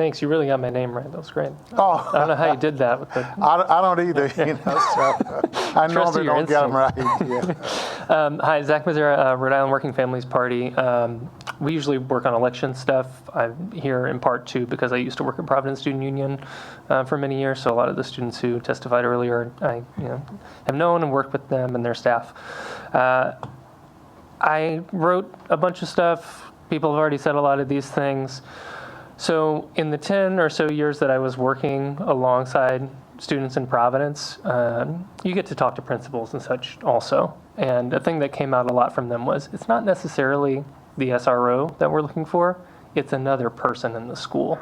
Thanks. You really got my name right. That was great. Oh, I don't know how you did that. With the I don't either. So I normally don't get them right. Yeah. Hi, Zach Mazzara, Rhode Island Working Families Party. We usually work on election stuff. I'm here in part too because I used to work at Providence Student Union for many years. So a lot of the students who testified earlier, I have known and worked with them and their staff. I wrote a bunch of stuff. People have already said a lot of these things. So in the 10 or so years that I was working alongside students in Providence, you get to talk to principals and such also. And a thing that came out a lot from them was it's not necessarily the SRO that we're looking for, it's another person in the school.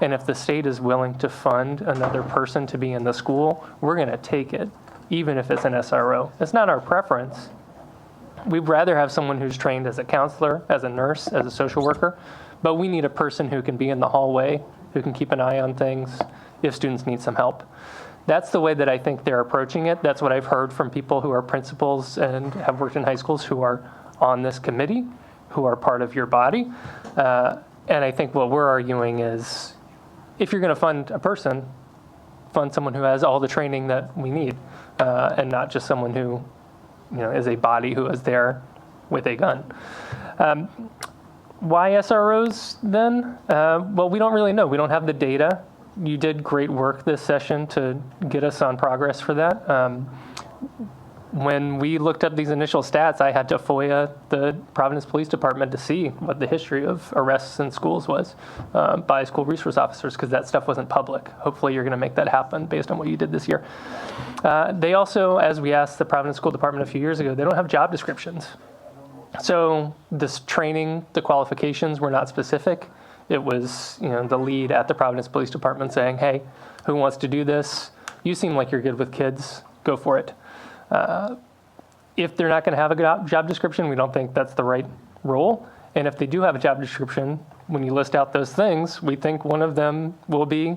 And if the state is willing to fund another person to be in the school, we're going to take it, even if it's an SRO. It's not our preference. We'd rather have someone who's trained as a counselor, as a nurse, as a social worker, but we need a person who can be in the hallway, who can keep an eye on things if students need some help. That's the way that I think they're approaching it. That's what I've heard from people who are principals and have worked in high schools who are on this committee, who are part of your body. And I think what we're arguing is if you're going to fund a person, fund someone who has all the training that we need and not just someone who is a body who is there with a gun. Why SROs then? Well, we don't really know. We don't have the data. You did great work this session to get us on progress for that. When we looked up these initial stats, I had to FOIA the Providence Police Department to see what the history of arrests in schools was by school resource officers, because that stuff wasn't public. Hopefully you're going to make that happen based on what you did this year. They also, as we asked the Providence School Department a few years ago, they don't have job descriptions. So this training, the qualifications were not specific. It was the lead at the Providence Police Department saying, hey, who wants to do this? You seem like you're good with kids. Go for it. If they're not going to have a job description, we don't think that's the right role. And if they do have a job description, when you list out those things, we think one of them will be,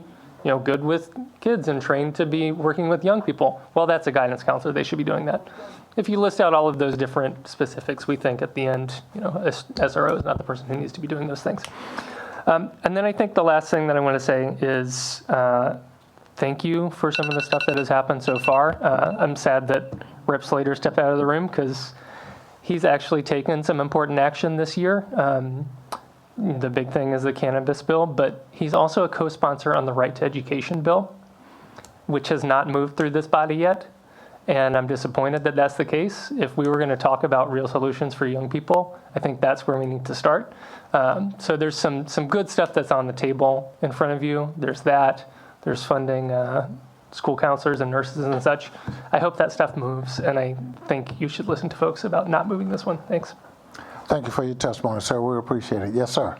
good with kids and trained to be working with young people. Well, that's a guidance counselor. They should be doing that. If you list out all of those different specifics, we think at the end, SRO is not the person who needs to be doing those things. And then I think the last thing that I want to say is thank you for some of the stuff that has happened so far. I'm sad that Rep. Slater stepped out of the room because he's actually taken some important action this year. The big thing is the cannabis bill, but he's also a co-sponsor on the Right to Education bill, which has not moved through this body yet. And I'm disappointed that that's the case. If we were going to talk about real solutions for young people, I think that's where we need to start. So there's some good stuff that's on the table in front of you. There's that. There's funding school counselors and nurses and such. I hope that stuff moves, and I think you should listen to folks about not moving this one. Thanks. Thank you for your testimony, sir. We appreciate it. Yes, sir.